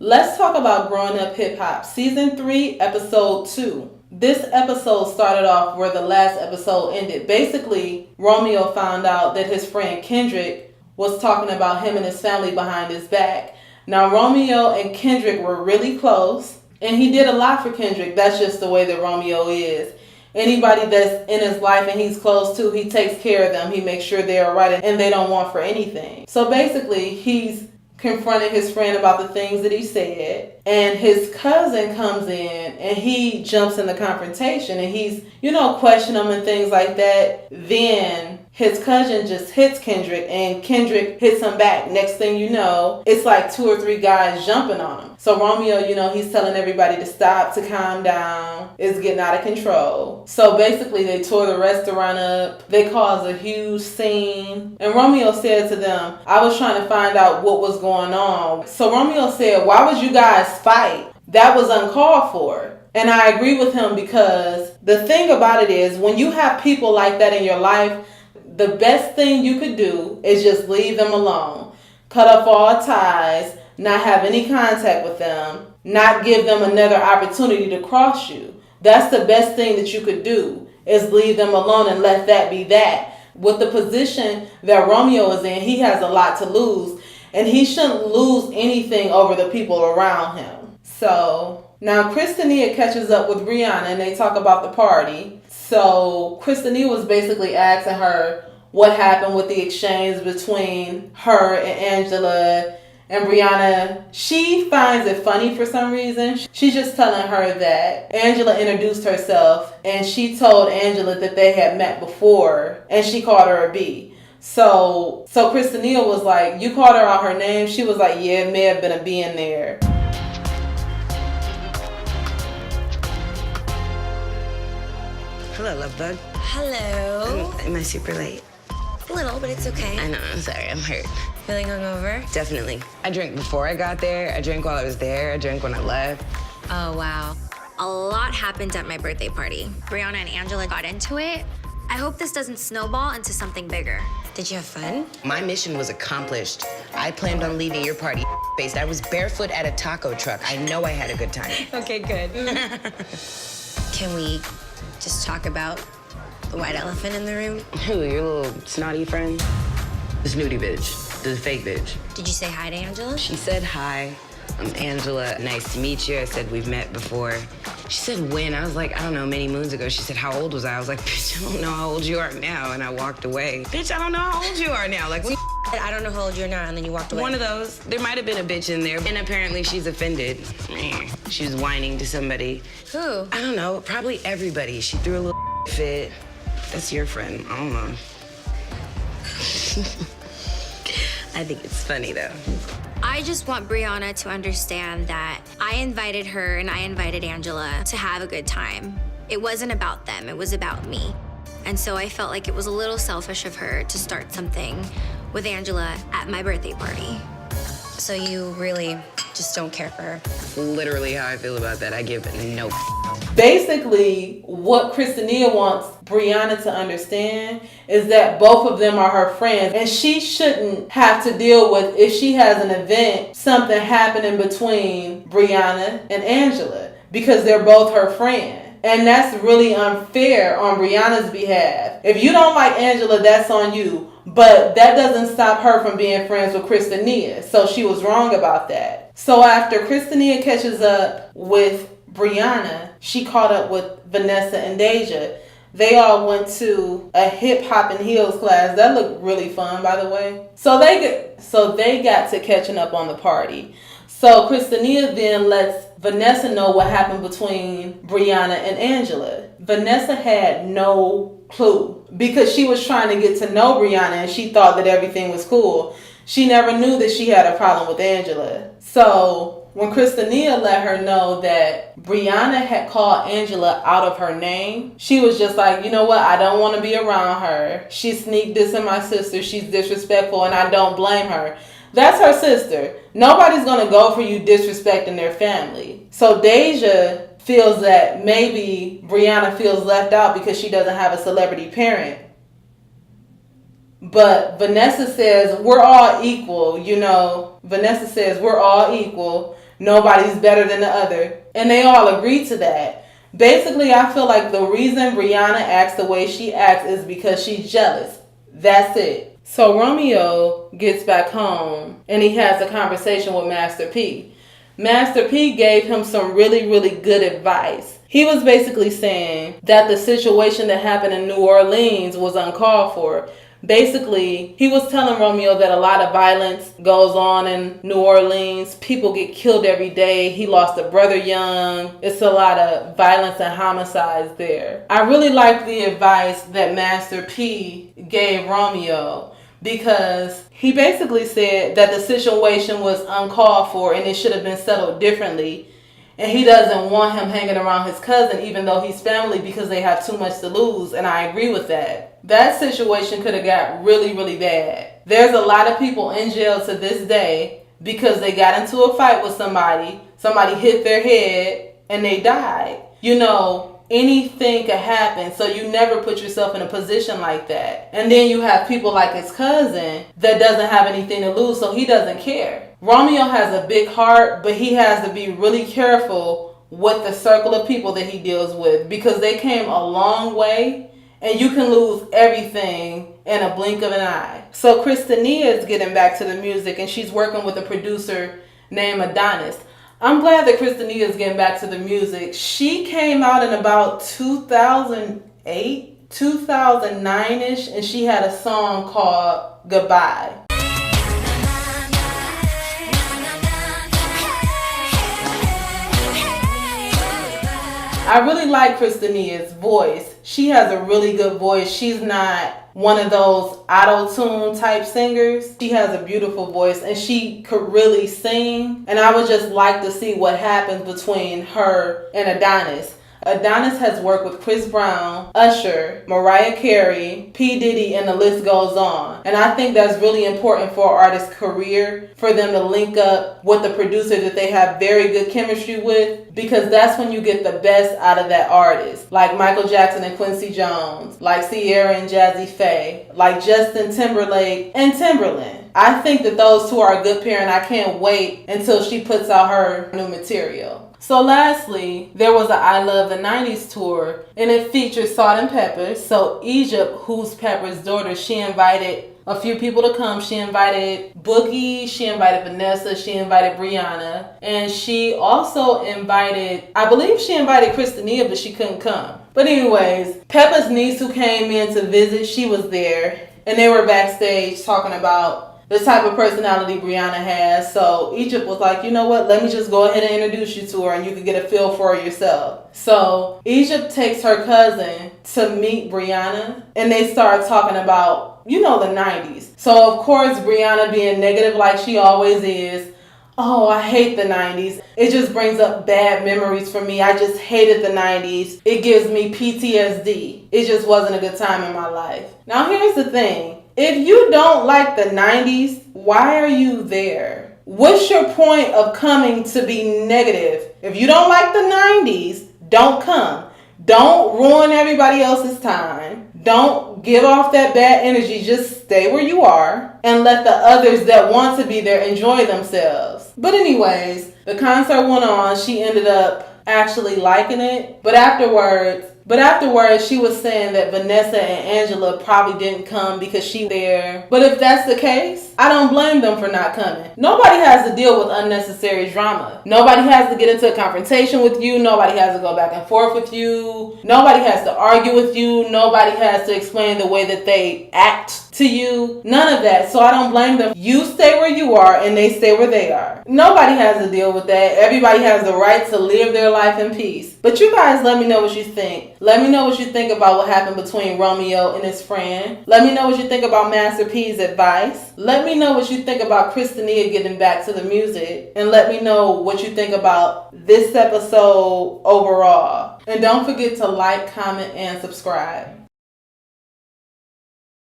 Let's talk about Growing Up Hip Hop, Season 3, Episode 2. This episode started off where the last episode ended. Basically, Romeo found out that his friend Kendrick was talking about him and his family behind his back. Now, Romeo and Kendrick were really close, and he did a lot for Kendrick. That's just the way that Romeo is. Anybody that's in his life and he's close to, he takes care of them. He makes sure they're all right and they don't want for anything. So basically, he's confronted his friend about the things that he said, and his cousin comes in and he jumps in the confrontation and he's, questioning him and things like that. Then his cousin just hits Kendrick and Kendrick hits him back. Next thing you know, it's like 2 or 3 guys jumping on him. So Romeo, he's telling everybody to stop, to calm down. It's getting out of control. So basically they tore the restaurant up. They caused a huge scene. And Romeo said to them, I was trying to find out what was going on. So Romeo said, why would you guys fight? That was uncalled for. And I agree with him, because the thing about it is, when you have people like that in your life, the best thing you could do is just leave them alone. Cut off all ties, not have any contact with them, not give them another opportunity to cross you. That's the best thing that you could do, is leave them alone and let that be that. With the position that Romeo is in, he has a lot to lose, and he shouldn't lose anything over the people around him. So now Kristinia catches up with Brianna and they talk about the party. So Kristinia was basically asking her what happened with the exchange between her and Angela and Brianna. She finds it funny for some reason. She's just telling her that Angela introduced herself and she told Angela that they had met before and she called her a B. So Kristinia was like, you called her out her name? She was like, yeah, it may have been a B in there. Hello, love bug. Hello. Am I super late? A little, but it's okay. I know, I'm sorry, I'm hurt. Feeling hungover? Definitely. I drank before I got there, I drank while I was there, I drank when I left. Oh, wow. A lot happened at my birthday party. Brianna and Angela got into it. I hope this doesn't snowball into something bigger. Did you have fun? My mission was accomplished. I planned on leaving your party based. I was barefoot at a taco truck. I know I had a good time. Okay, good. Can we just talk about the white elephant in the room? Who, your little snotty friend? The snooty bitch, the fake bitch. Did you say hi to Angela? She said hi. I'm Angela, nice to meet you. I said, we've met before. She said, when? I was like, I don't know, many moons ago. She said, how old was I? I was like, bitch, I don't know how old you are now. And I walked away. Bitch, I don't know how old you are now. Like, what? I don't know how old you are now, and then you walked away. One of those. There might have been a bitch in there, and apparently she's offended. She was whining to somebody. Who? I don't know, probably everybody. She threw a little fit. That's your friend, I don't know. I think it's funny, though. I just want Brianna to understand that I invited her and I invited Angela to have a good time. It wasn't about them, it was about me. And so I felt like it was a little selfish of her to start something with Angela at my birthday party. So you really just don't care for her? Literally how I feel about that. I give no. Basically, what Kristinia wants Brianna to understand is that both of them are her friends, and she shouldn't have to deal with, if she has an event, something happening between Brianna and Angela, because they're both her friends. And that's really unfair on Brianna's behalf. If you don't like Angela, that's on you. But that doesn't stop her from being friends with Kristinia. So she was wrong about that. So after Kristinia catches up with Brianna, she caught up with Vanessa and Deja. They all went to a hip hop and heels class. That looked really fun, by the way. So they got to catching up on the party. So Kristinia then lets Vanessa know what happened between Brianna and Angela. Vanessa had no clue because she was trying to get to know Brianna and she thought that everything was cool. She never knew that she had a problem with Angela. So when Kristinia let her know that Brianna had called Angela out of her name, she was just like, you know what? I don't want to be around her. She sneaked dissing my sister. She's disrespectful and I don't blame her. That's her sister. Nobody's going to go for you disrespecting their family. So Deja feels that maybe Brianna feels left out because she doesn't have a celebrity parent. But Vanessa says, we're all equal, Vanessa says, we're all equal. nobody's better than the other. And they all agree to that. Basically, I feel like the reason Brianna acts the way she acts is because she's jealous. That's it. So Romeo gets back home and he has a conversation with Master P. Master P gave him some really, really good advice. He was basically saying that the situation that happened in New Orleans was uncalled for. Basically, he was telling Romeo that a lot of violence goes on in New Orleans. People get killed every day. He lost a brother young. It's a lot of violence and homicides there. I really like the advice that Master P gave Romeo, because he basically said that the situation was uncalled for and it should have been settled differently. And he doesn't want him hanging around his cousin, even though he's family, because they have too much to lose. And I agree with that. That situation could have got really, really bad. There's a lot of people in jail to this day because they got into a fight with somebody. Somebody hit their head and they died. You know, anything could happen. So you never put yourself in a position like that. And then you have people like his cousin that doesn't have anything to lose, so he doesn't care. Romeo has a big heart, but he has to be really careful with the circle of people that he deals with, because they came a long way and you can lose everything in a blink of an eye. So Kristinia is getting back to the music and she's working with a producer named Adonis. I'm glad that Kristinia is getting back to the music. She came out in about 2008, 2009-ish, and she had a song called Goodbye. I really like Kristinia's voice. She has a really good voice. She's not one of those auto-tune type singers. She has a beautiful voice and she could really sing. And I would just like to see what happens between her and Adonis. Adonis has worked with Chris Brown, Usher, Mariah Carey, P. Diddy, and the list goes on. And I think that's really important for an artist's career, for them to link up with the producer that they have very good chemistry with, because that's when you get the best out of that artist. Like Michael Jackson and Quincy Jones, like Ciara and Jazzy Faye, like Justin Timberlake and Timberland. I think that those two are a good pair, and I can't wait until she puts out her new material. So lastly, there was a I Love the 90s tour, and it featured Salt-N-Pepa. So Egypt, who's Pepper's daughter, she invited a few people to come. She invited Boogie, she invited Vanessa, she invited Brianna, and she also invited, I believe she invited Kristinia, but she couldn't come. But anyways, Peppa's niece who came in to visit, she was there, and they were backstage talking about the type of personality Brianna has. So Egypt was like, you know what, let me just go ahead and introduce you to her and you can get a feel for her yourself. So Egypt takes her cousin to meet Brianna and they start talking about, you know, the 90s. So of course Brianna, being negative like she always is, oh, I hate the 90s. It just brings up bad memories for me. I just hated the 90s. It gives me PTSD. It just wasn't a good time in my life. Now here's the thing. If you don't like the 90s, why are you there? What's your point of coming to be negative? If you don't like the 90s, don't come. Don't ruin everybody else's time. Don't give off that bad energy. Just stay where you are and let the others that want to be there enjoy themselves. But anyways, the concert went on. She ended up actually liking it. But afterwards, she was saying that Vanessa and Angela probably didn't come because she was there. But if that's the case, I don't blame them for not coming. Nobody has to deal with unnecessary drama. Nobody has to get into a confrontation with you. Nobody has to go back and forth with you. Nobody has to argue with you. Nobody has to explain the way that they act to you. None of that. So I don't blame them. You stay where you are and they stay where they are. Nobody has to deal with that. Everybody has the right to live their life in peace. But you guys, let me know what you think. Let me know what you think about what happened between Romeo and his friend. Let me know what you think about Master P's advice. Let me know what you think about Kristinia getting back to the music. And let me know what you think about this episode overall. And don't forget to like, comment, and subscribe.